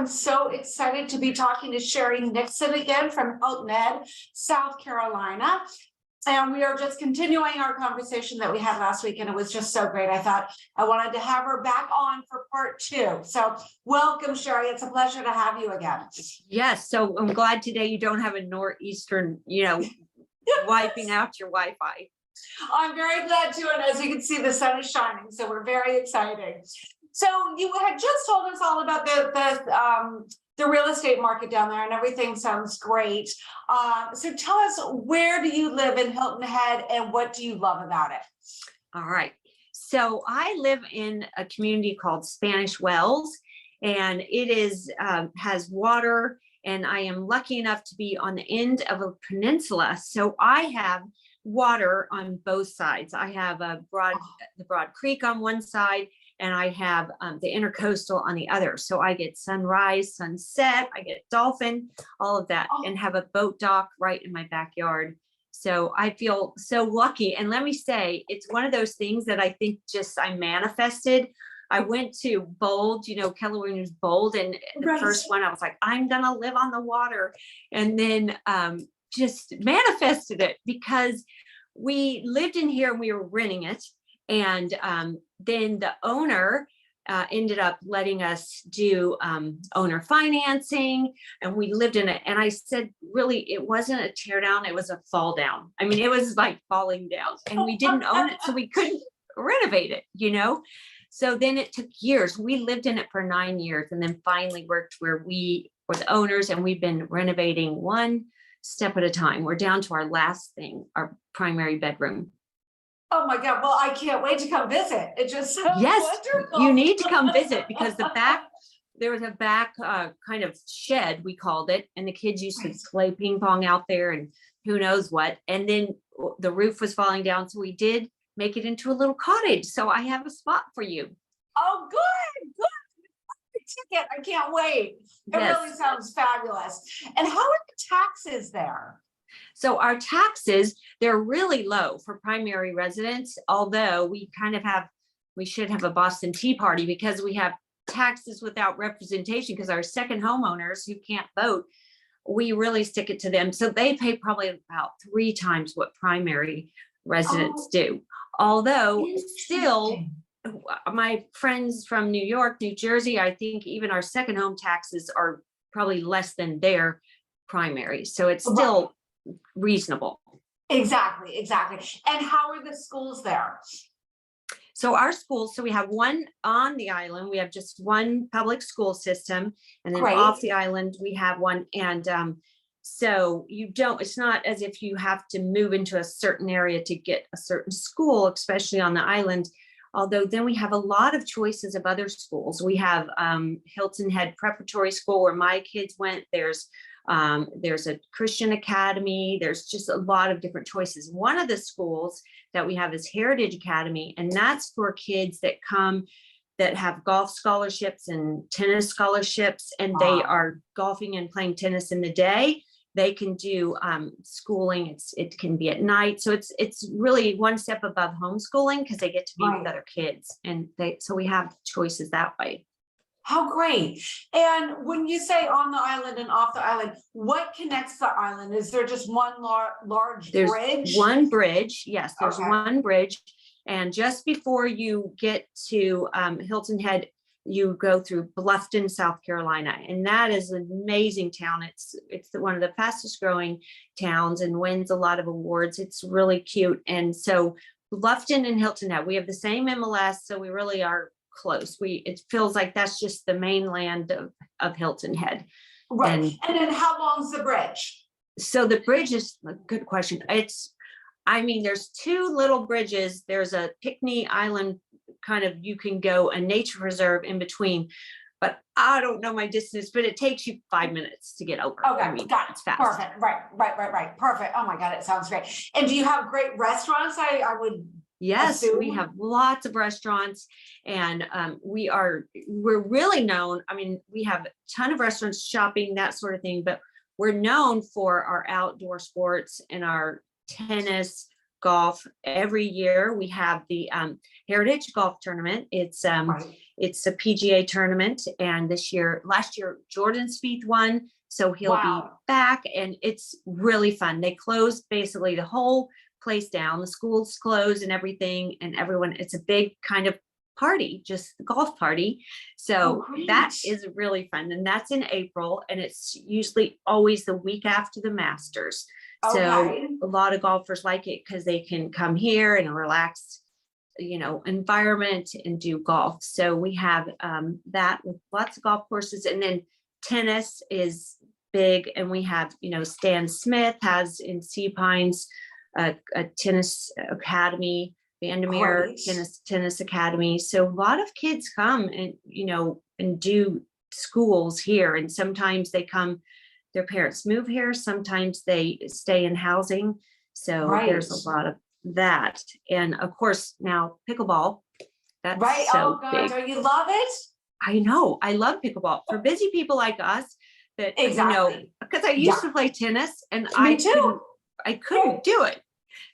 I'm so excited to be talking to Sheri Nixon again from Hilton Head, South Carolina. And we are just continuing our conversation that we had last week, and it was just so great. I thought I wanted to have her back on for part 2. So welcome, Sheri. It's a pleasure to have you again. Yes. So I'm glad today you don't have a nor'eastern, wiping out your Wi-Fi. I'm very glad too. And as you can see, the sun is shining. So we're very excited. So you had just told us all about the real estate market down there, and everything sounds great. So tell us, where do you live in Hilton Head, and what do you love about it? All right. So I live in a community called Spanish Wells, and it is has water, and I am lucky enough to be on the end of a peninsula. So I have water on both sides. I have the Broad Creek on one side, and I have the Intercoastal on the other. So I get sunrise, sunset, I get dolphin, all of that, and have a boat dock right in my backyard. So I feel so lucky. And let me say, it's one of those things that I think just I manifested. I went to Bold, Keller Williams Bold, and the first one, I was like, I'm gonna live on the water. And then just manifested it, because we lived in here and we were renting it. And then the owner ended up letting us do owner financing, and we lived in it. And I said, really, it wasn't a tear down, it was a fall down. I mean, it was like falling down, and we didn't own it, so we couldn't renovate it, So then it took years. We lived in it for 9 years, and then finally worked where we were the owners, and we've been renovating one step at a time. We're down to our last thing, our primary bedroom. Oh my God. Well, I can't wait to come visit. It just sounds wonderful. You need to come visit, because there was a back kind of shed, we called it, and the kids used to play ping pong out there and who knows what. And then the roof was falling down, so we did make it into a little cottage. So I have a spot for you. Oh, good. Ticket. I can't wait. It really sounds fabulous. And how are the taxes there? So our taxes, they're really low for primary residents, although we should have a Boston Tea Party, because we have taxes without representation, because our second homeowners who can't vote, we really stick it to them. So they pay probably about 3 times what primary residents do. Although still, my friends from New York, New Jersey, I think even our second home taxes are probably less than their primary. So it's still reasonable. Exactly. And how are the schools there? So our schools, we have one on the island. We have just one public school system, and then off the island we have one. And so it's not as if you have to move into a certain area to get a certain school, especially on the island. Although then we have a lot of choices of other schools. We have Hilton Head Preparatory School, where my kids went. There's a Christian Academy. There's just a lot of different choices. One of the schools that we have is Heritage Academy, and that's for kids that come that have golf scholarships and tennis scholarships, and they are golfing and playing tennis in the day. They can do schooling. It can be at night. So it's really one step above homeschooling, because they get to be with other kids, and so we have choices that way. How great. And when you say on the island and off the island, what connects the island? Is there just one large bridge? There's one bridge. Yes, there's one bridge. And just before you get to Hilton Head, you go through Bluffton, South Carolina. And that is an amazing town. It's one of the fastest growing towns and wins a lot of awards. It's really cute. And so Bluffton and Hilton Head, we have the same MLS, so we really are close. It feels like that's just the mainland of Hilton Head. Right. And then how long's the bridge? So the bridge is a good question. There's 2 little bridges. There's a Pickney Island you can go, a nature reserve in between, but I don't know my distance, but it takes you 5 minutes to get over. Okay, got it. It's fast. Perfect. Right. Perfect. Oh my God, it sounds great. And do you have great restaurants? I would. Yes, we have lots of restaurants, and we're really known. We have a ton of restaurants, shopping, that sort of thing, but we're known for our outdoor sports and our tennis, golf every year. We have the Heritage Golf Tournament. It's a PGA tournament, and last year Jordan Spieth won, so he'll be back, and it's really fun. They close basically the whole place down. The schools close and everything, and everyone. It's a big kind of party, just the golf party. So that is really fun, and that's in April, and it's usually always the week after the Masters. So a lot of golfers like it because they can come here in a relaxed, environment and do golf. So we have that with lots of golf courses, and then tennis is big, and we have, Stan Smith has in Sea Pines a tennis academy, Vandermeer tennis academy. So a lot of kids come and and do schools here, and sometimes they come, their parents move here, sometimes they stay in housing. So there's a lot of that. And of course now pickleball, that's so big. So you love it? I know, I love pickleball for busy people like us that, because I used to play tennis, and I couldn't do it.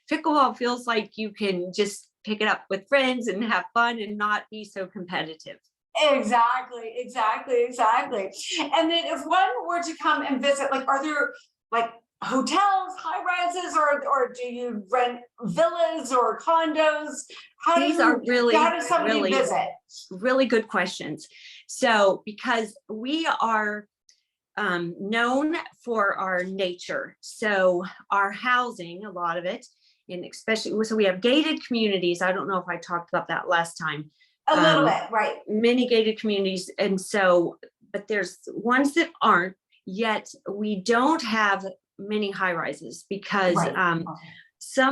Pickleball feels like you can just pick it up with friends and have fun and not be so competitive. Exactly. And then if one were to come and visit, are there hotels, high rises, or do you rent villas or condos? How does somebody visit? Really good questions. So because we are known for our nature, so our housing, a lot of it, and especially, so we have gated communities. I don't know if I talked about that last time. A little bit, right. Many gated communities. And so, but there's ones that aren't yet. We don't have many high rises because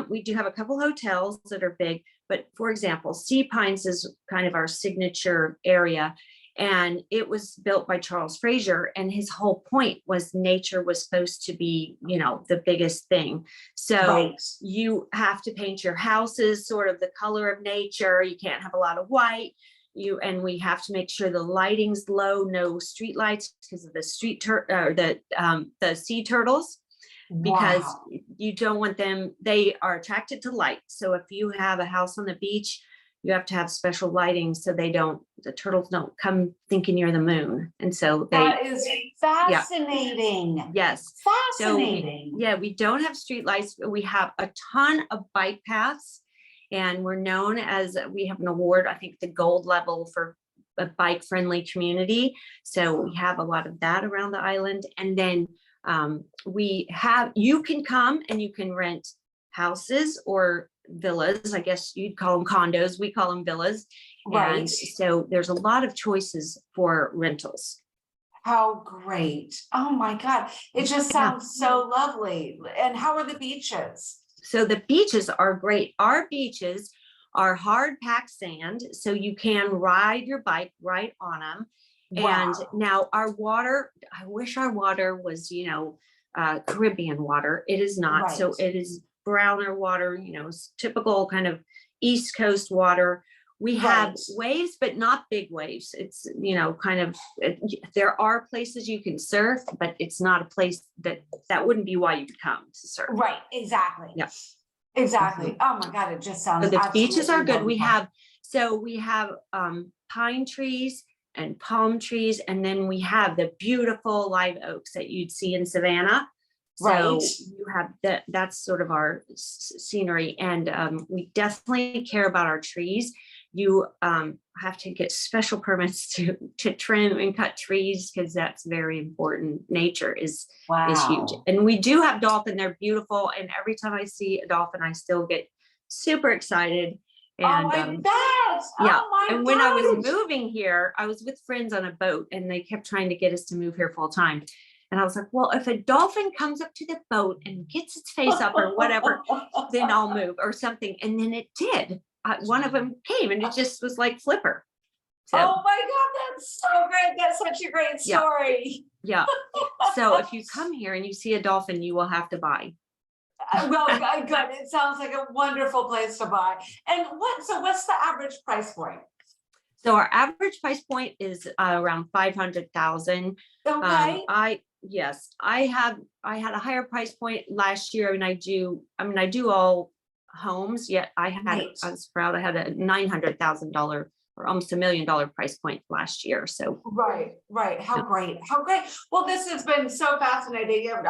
we do have a couple hotels that are big, but for example, Sea Pines is kind of our signature area. And it was built by Charles Fraser, and his whole point was nature was supposed to be, the biggest thing. So you have to paint your houses sort of the color of nature. You can't have a lot of white. And we have to make sure the lighting's low, no street lights because of the sea turtles, because you don't want them. They are attracted to light. So if you have a house on the beach, you have to have special lighting so the turtles don't come thinking you're the moon. And so that is fascinating. Yes. Fascinating. So we don't have street lights, but we have a ton of bike paths, and we're known as, we have an award, I think the gold level for a bike friendly community. So we have a lot of that around the island. And then you can come and you can rent houses or villas. I guess you'd call them condos. We call them villas. And so there's a lot of choices for rentals. How great. Oh my God. It just sounds so lovely. And how are the beaches? So the beaches are great. Our beaches are hard packed sand, so you can ride your bike right on them. And now our water, I wish our water was, Caribbean water. It is not. So it is browner water, typical kind of East Coast water. We have waves, but not big waves. It's, there are places you can surf, but it's not a place that wouldn't be why you'd come to surf. Right. Exactly. Yeah. Exactly. Oh my God. It just sounds. So the beaches are good. We have pine trees and palm trees. And then we have the beautiful live oaks that you'd see in Savannah. So you have that's sort of our scenery. And we definitely care about our trees. You have to get special permits to trim and cut trees because that's very important. Nature is huge. And we do have dolphin. They're beautiful. And every time I see a dolphin, I still get super excited. And and when I was moving here, I was with friends on a boat, and they kept trying to get us to move here full time. And I was like, well, if a dolphin comes up to the boat and gets its face up or whatever, then I'll move or something. And then it did. One of them came, and it just was like Flipper. So, oh my God, that's so great. That's such a great story. Yeah. So if you come here and you see a dolphin, you will have to buy. Well, good. It sounds like a wonderful place to buy. And what's the average price point? So our average price point is around 500,000. Okay. I had a higher price point last year, and I do all homes, yet I Right. was proud I had a $900,000 or almost $1 million price point last year. So Right. How great. How great. Well, this has been so fascinating. I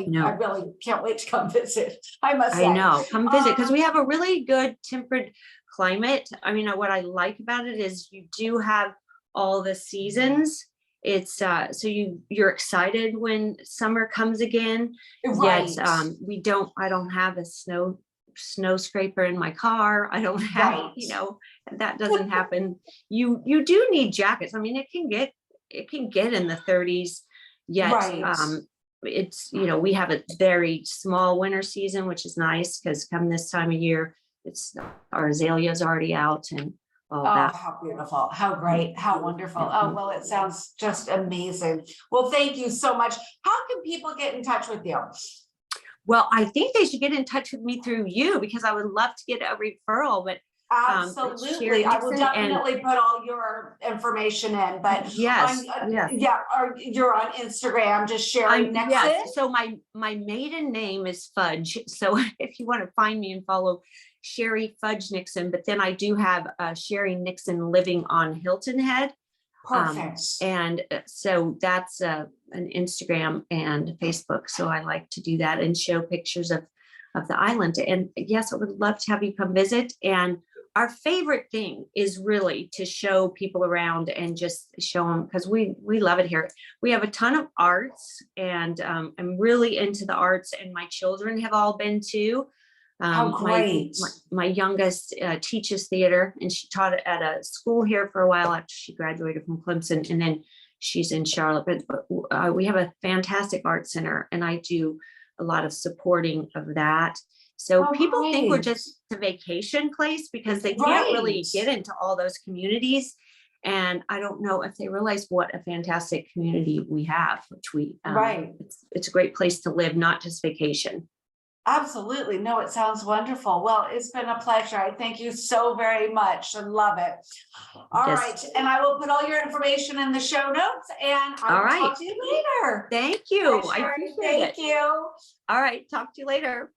No. really can't wait to come visit, I must I say. know, come visit because Um, we have a really good temperate climate. I mean, what I like about it is you do have all the seasons. It's so you're excited when summer comes again. Right, Yet I don't have a snow scraper in my car. I don't have, right. that doesn't happen. You do need jackets. I mean, it can get in the 30s, yet Right. it's, we have a very small winter season, which is nice because come this time of year, it's our azaleas already out and all Oh, that. how beautiful. How great. How wonderful. Oh, Mhm. well, it sounds just amazing. Well, thank you so much. How can people get in touch with you? Well, I think they should get in touch with me through you because I would love to get a referral, but Absolutely. Sheri I will Nixon and definitely put all your information in, but yes, yes. yeah, you're on Instagram, just Sheri Nixon. Yes. So my maiden name is Fudge. So if you want to find me and follow Sheri Fudge Nixon, but then I do have Sheri Nixon living on Hilton Head. Perfect. And so that's an Instagram and Facebook. So I like to do that and show pictures of the island. And yes, I would love to have you come visit. And our favorite thing is really to show people around and just show them because we love it here. We have a ton of arts, and I'm really into the arts, and my children have all been too. How great. My youngest teaches theater, and she taught it at a school here for a while after she graduated from Clemson, and then she's in Charlotte. But we have a fantastic art center, and I do a lot of supporting of that. So people think we're great. just a vacation place because they can't really Right. get into all those communities. And I don't know if they realize what a fantastic community we have, which Right. it's a great place to live, not just vacation. Absolutely. No, it sounds wonderful. Well, it's been a pleasure. I thank you so very much. I love it. All Yes. right. And I will put all your information in the show notes, and I All will right. talk to you later. Thank you. Bye, I Sheri. appreciate Thank it. you. All right. Talk to you later.